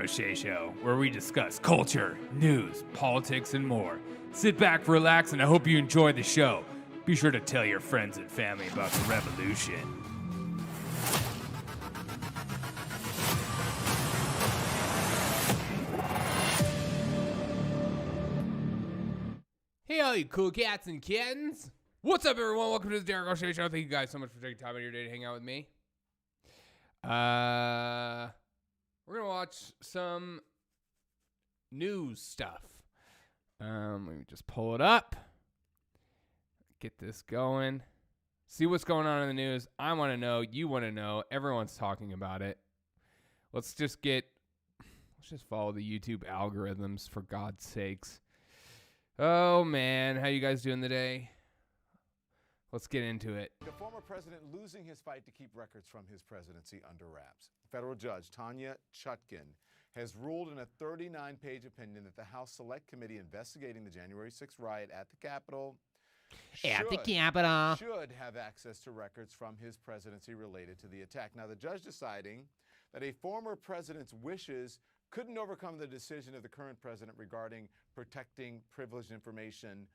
O'Shea Show, where we discuss culture, news, politics, and more. Sit back, relax, and I hope you enjoy the show. Be sure to tell your friends and family about the revolution. Hey, all you cool cats and kittens. What's up, everyone? Welcome to the Derek O'Shea Show. Thank you guys so much for taking time out of your day to hang out with me. We're going to watch some news stuff. Let me just pull it up. Get this going. See what's going on in the news. I want to know. You want to know. Everyone's talking about it. Let's just follow the YouTube algorithms, for God's sakes. Oh, man. How you guys doing today? Let's get into it. The former president losing his fight to keep records from his presidency under wraps. Federal Judge Tanya Chutkan has ruled in a 39-page opinion that the House Select Committee investigating the January 6th riot at the Capitol should have access to records from his presidency related to the attack. Now, the judge deciding that a former president's wishes couldn't overcome the decision of the current president regarding protecting privileged information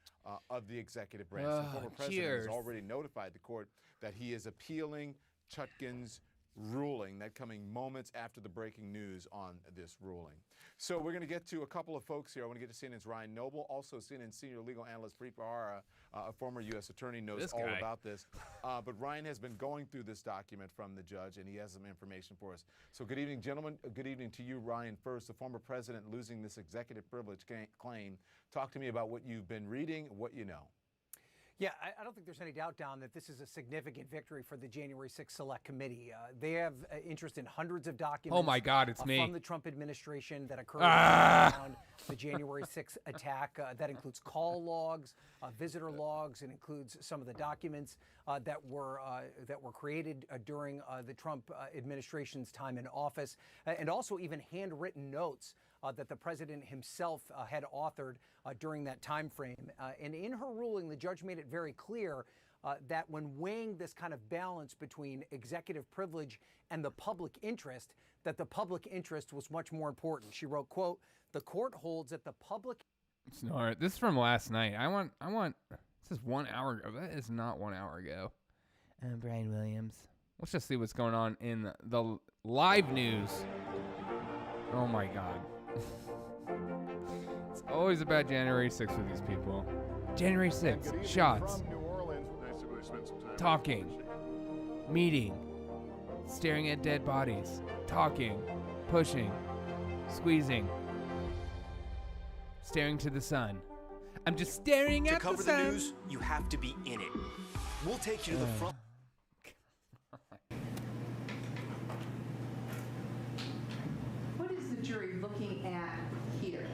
of the executive branch. The former president has already notified the court that he is appealing Chutkan's ruling, that coming moments after the breaking news on this ruling. So we're going to get to a couple of folks here. I want to get to CNN's Ryan Noble, also CNN senior legal analyst Preet Bharara, a former U.S. attorney, knows all about this. But Ryan has been going through this document from the judge, and he has some information for us. So good evening, gentlemen. Good evening to you, Ryan. First, the former president losing this executive privilege claim. Talk to me about what you've been reading, what you know. Yeah, I don't think there's any doubt, Don, that this is a significant victory for the January 6th Select Committee. They have interest in hundreds of documents. Oh my God, it's me. From the Trump administration that occurred around the January 6th attack. That includes call logs, visitor logs. It includes some of the documents that were created during the Trump administration's time in office, and also even handwritten notes that the president himself had authored during that time frame. And in her ruling, the judge made it very clear that when weighing this kind of balance between executive privilege and the public interest, that the public interest was much more important. She wrote, quote, "The court holds that the public..." Snort. This is from last night. I want, this is 1 hour ago. That is not 1 hour ago. Brian Williams. Let's just see what's going on in the live news. Oh my God. It's always about January 6th with these people. January 6th, shots, talking, meeting, staring at dead bodies, talking, pushing, squeezing, staring to the sun. I'm just staring at the sun. To cover the news, you have to be in it. We'll take you to the front. What is the jury looking at here?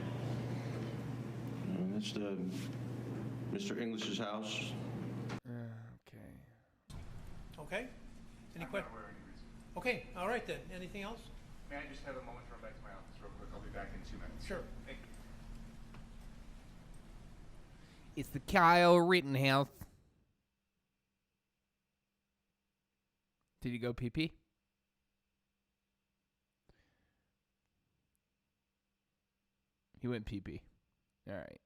That's Mr. English's house. Okay. Okay. Any questions? Okay. All right then. Anything else? May I just have a moment to run back to my office real quick? I'll be back in 2 minutes. Sure. Thank you. It's the Kyle Rittenhouse. Did you go pee-pee? He went pee-pee. All right.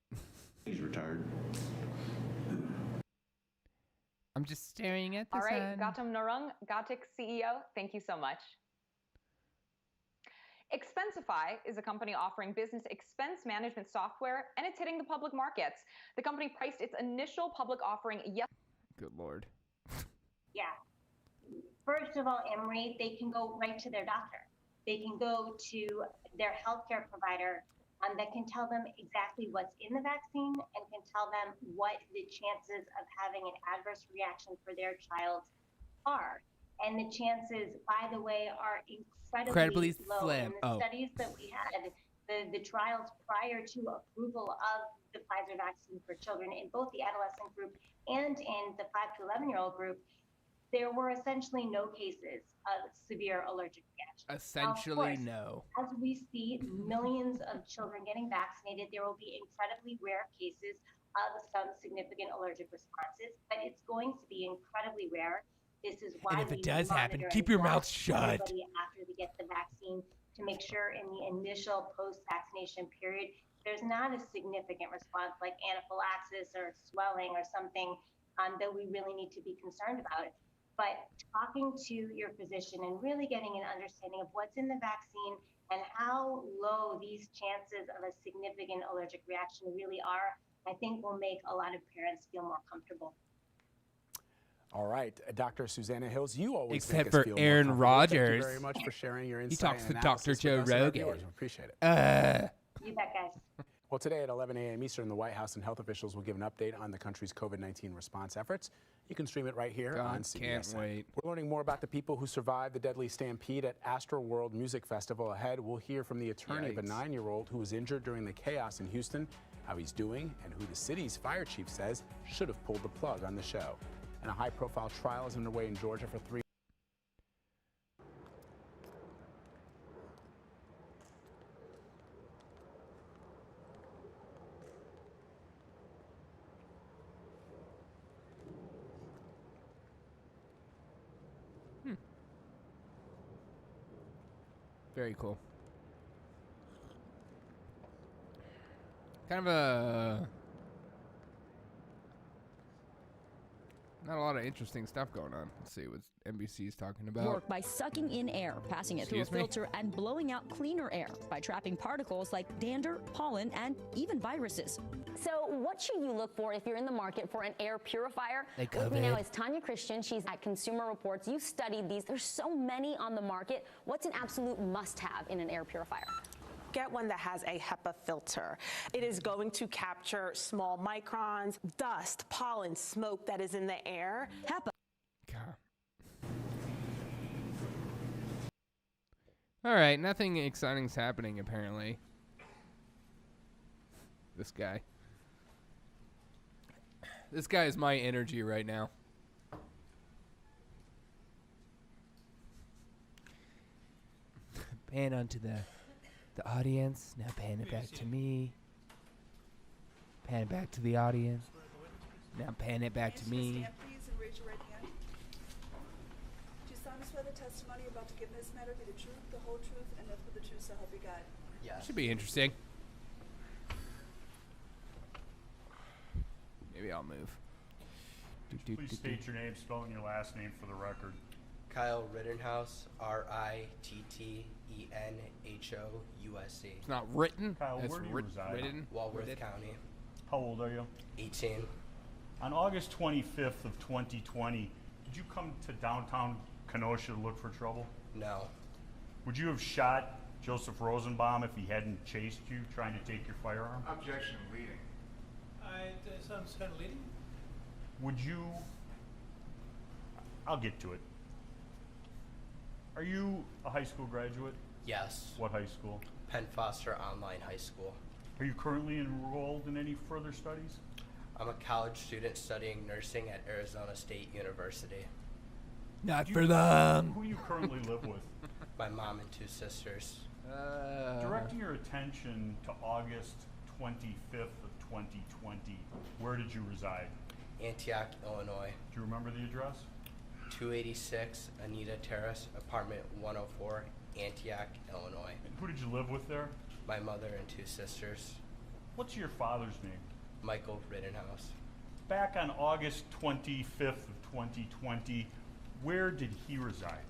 He's retired. I'm just staring at the sun. All right, Gautam Narang, Gatik CEO, thank you so much. Expensify is a company offering business expense management software, and it's hitting the public markets. The company priced its initial public offering yesterday. Good Lord. Yeah. First of all, Emory, they can go right to their doctor. They can go to their healthcare provider that can tell them exactly what's in the vaccine and can tell them what the chances of having an adverse reaction for their child are. And the chances, by the way, are incredibly low. slim. In the studies that we had, the trials prior to approval of the Pfizer vaccine for children in both the adolescent group and in the 5 to 11-year-old group, there were essentially no cases of severe allergic reactions. Essentially, now, of no. course, as we see millions of children getting vaccinated, there will be incredibly rare cases of some significant allergic responses, but it's going to be incredibly rare. This is why And if it does happen, keep your mouth shut. After they get the vaccine to make sure in the initial post-vaccination period, there's not a significant response like anaphylaxis or swelling or something that we really need to be concerned about. But talking to your physician and really getting an understanding of what's in the vaccine and how low these chances of a significant allergic reaction really are, I think will make a lot of parents feel more comfortable. All right, Dr. Susanna Hills, you always Except make us for feel Aaron more comfortable. Thank you Rodgers. very much for sharing your He insight talks and to Dr. analysis Joe with us and our Rogan. viewers. We appreciate it. You bet, guys. Well, today at 11 a.m. Eastern, the White House and health officials will give an update on the country's COVID-19 response efforts. You can stream it right here on CBS. Can't wait. We're learning more about the people who survived the deadly stampede at Astroworld Music Festival. Ahead, we'll hear from the attorney of a 9-year-old who was injured during the chaos in Houston, how he's doing, and who the city's fire chief says should have pulled the plug on the show. And a high-profile trial is underway in Georgia for 3. Very cool. Kind of a... Not a lot of interesting stuff going on. Let's see what NBC's talking about. Work by sucking in air, passing it through a Excuse me? filter, and blowing out cleaner air by trapping particles like dander, pollen, and even viruses. So what should you look for if you're in the market for an air purifier? Like With me COVID. now is Tanya Christian. She's at Consumer Reports. You studied these. There's so many on the market. What's an absolute must-have in an air purifier? Get one that has a HEPA filter. It is going to capture small microns, dust, pollen, smoke that is in the air. HEPA. All right, nothing exciting's happening apparently. This guy. This guy is my energy right now. Pan onto the audience. Now pan it back to me. Pan it back to the audience. Now pan it back to me. Stand, please, and raise your right hand. Do you solemnly swear the testimony you're about to give in this matter be the truth, the whole truth, and nothing but the truth, so help you God? Should be interesting. Maybe I'll move. Please state your name, spelling your last name for the record. Kyle Rittenhouse, Rittenhouse. It's not written. Kyle, It's where do you reside? written. Walworth Written. County. How old are you? 18. On August 25th of 2020, did you come to downtown Kenosha to look for trouble? No. Would you have shot Joseph Rosenbaum if he hadn't chased you trying to take your firearm? Objection, leading. That sounds kind of leading. Would you... I'll get to it. Are you a high school graduate? Yes. What high school? Penn Foster Online High School. Are you currently enrolled in any further studies? I'm a college student studying nursing at Arizona State University. Not for them. Who do you currently live with? My mom and 2 sisters. Directing your attention to August 25th of 2020, where did you reside? Antioch, Illinois. Do you remember the address? 286 Anita Terrace, apartment 104, Antioch, Illinois. And who did you live with there? My mother and 2 sisters. What's your father's name? Michael Rittenhouse. Back on August 25th of 2020, where did he reside?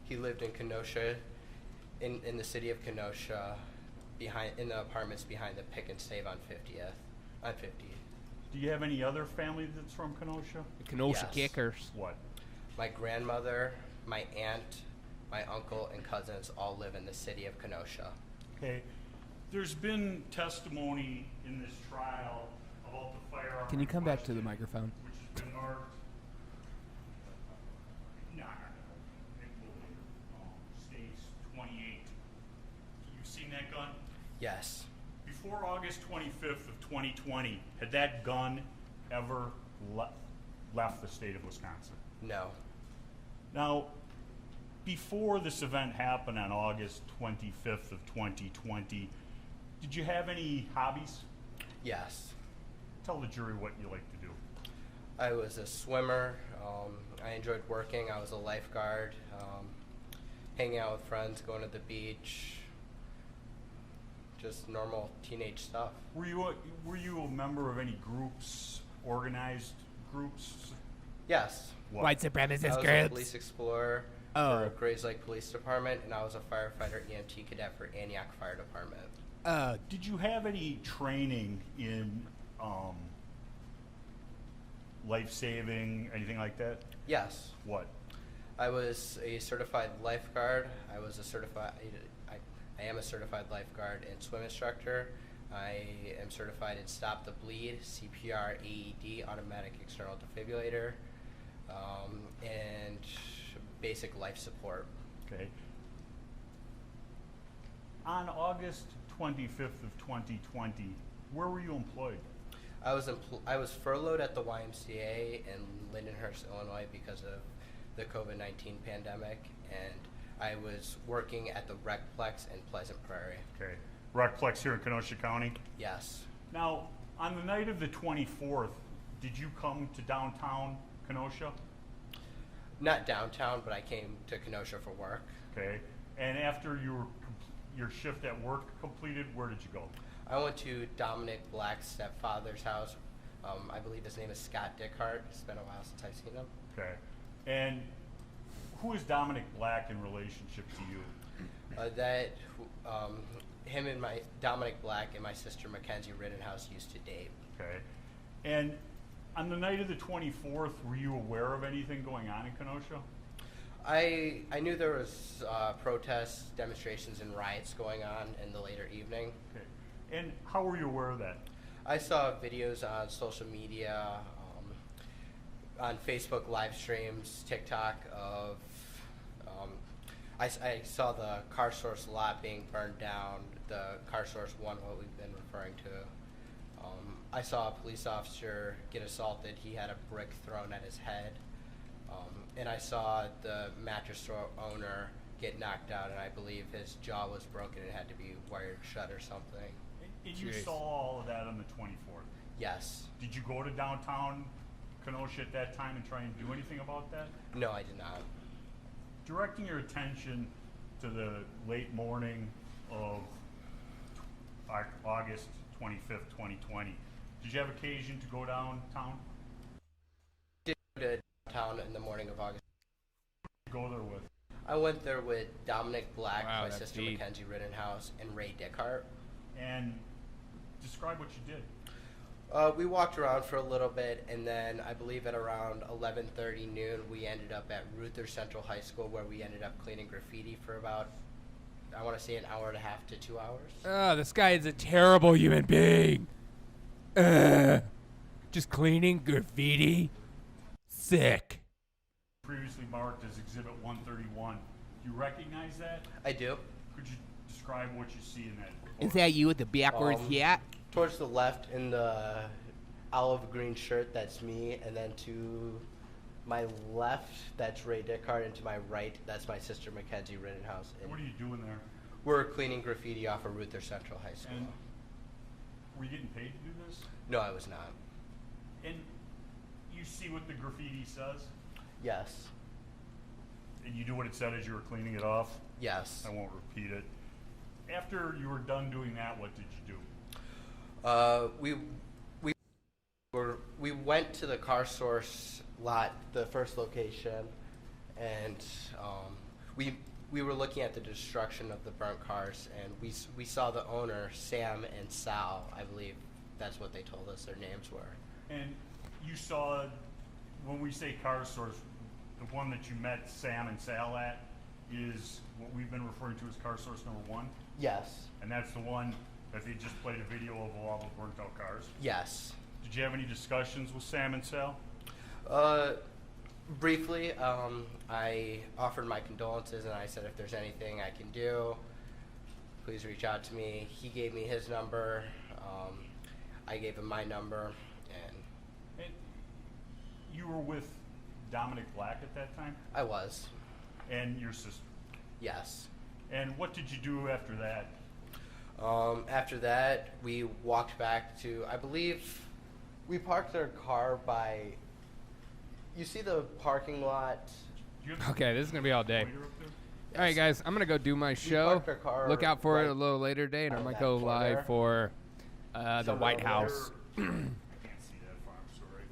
He lived in Kenosha, in the city of Kenosha, in the apartments behind the Pick and Save on 50th. On 50. Do you have any other family that's from Kenosha? The Kenosha Yes. Kickers. What? My grandmother, my aunt, my uncle, and cousins all live in the city of Kenosha. Okay. There's been testimony in this trial about the firearm. Can you come back to the question, microphone? Which has been marked. States 28. You've seen that gun? Yes. Before August 25th of 2020, had that gun ever left the state of Wisconsin? No. Now, before this event happened on August 25th of 2020, did you have any hobbies? Yes. Tell the jury what you like to do. I was a swimmer. I enjoyed working. I was a lifeguard. Hanging out with friends, going to the beach, just normal teenage stuff. Were you a member of any groups, organized groups? Yes. What? White supremacist I was a groups. police explorer for Grays Lake Police Department, and I was a firefighter EMT cadet for Antioch Fire Department. Did you have any training in life-saving, anything like that? Yes. What? I was a certified lifeguard. I am a certified lifeguard and swim instructor. I am certified in Stop the Bleed, CPR, AED, automatic external defibrillator, and basic life support. Okay. On August 25th of 2020, where were you employed? I was furloughed at the YMCA in Lindenhurst, Illinois, because of the COVID-19 pandemic, and I was working at the Recplex in Pleasant Prairie. Okay. Recplex here in Kenosha County? Yes. Now, on the night of the 24th, did you come to downtown Kenosha? Not downtown, but I came to Kenosha for work. Okay. And after your shift at work completed, where did you go? I went to Dominic Black's stepfather's house. I believe his name is Scott Dickhart. It's been a while since I've seen him. Okay. And who is Dominic Black in relationship to you? Dominic Black and my sister Mackenzie Rittenhouse used to date. Okay. And on the night of the 24th, were you aware of anything going on in Kenosha? I knew there was protests, demonstrations, and riots going on in the later evening. Okay. And how were you aware of that? I saw videos on social media, on Facebook live streams, TikTok of. I saw the Car Source lot being burned down, the Car Source 1, what we've been referring to. I saw a police officer get assaulted. He had a brick thrown at his head. And I saw the mattress store owner get knocked out, and I believe his jaw was broken and had to be wired shut or something. And you saw all of that on the 24th? Yes. Did you go to downtown Kenosha at that time and try and do anything about that? No, I did not. Directing your attention to the late morning of August 25th, 2020, did you have occasion to go downtown? Did go to downtown in the morning of August. Go there with? I went there with Dominic Black, my that's sister deep. Mackenzie Rittenhouse, and Ray Dickhart. And describe what you did. We walked around for a little bit, and then I believe at around 11:30 noon, we ended up at Ruther Central High School, where we ended up cleaning graffiti for about, I want to say, an hour and a half to 2 hours. Oh, this guy is a terrible human being. Just cleaning graffiti. Sick. Previously marked as Exhibit 131. Do you recognize that? I do. Could you describe what you see in that? Is that you with the backwards hat? Towards the left in the olive green shirt, that's me, and then to my left, that's Ray Dickhart, and to my right, that's my sister Mackenzie Rittenhouse. And what are you doing there? we're cleaning graffiti off of Ruther Central High School. And were you getting paid to do this? No, I was not. And you see what the graffiti says? Yes. And you do what it said as you were cleaning it off? Yes. I won't repeat it. After you were done doing that, what did you do? We went to the Car Source lot, the first location, and we were looking at the destruction of the burnt cars, and we saw the owner, Sam and Sal, I believe that's what they told us their names were. And you saw, when we say Car Source, the one that you met Sam and Sal at is what we've been referring to as Car Source number 1? Yes. And that's the one that they just played a video of all the burnt out cars? Yes. Did you have any discussions with Sam and Sal? Briefly, I offered my condolences, and I said if there's anything I can do, please reach out to me. He gave me his number. I gave him my number. And you were with Dominic Black at that time? I was. And your sister? Yes. And what did you do after that? After that, we walked back to, I believe, we parked our car by, you see the parking lot? Okay, this is going to be all day. All right, guys, I'm going to go do my show. parked our car Look out for it right a little later date. I out of might that go corner. live for the Somewhere White over House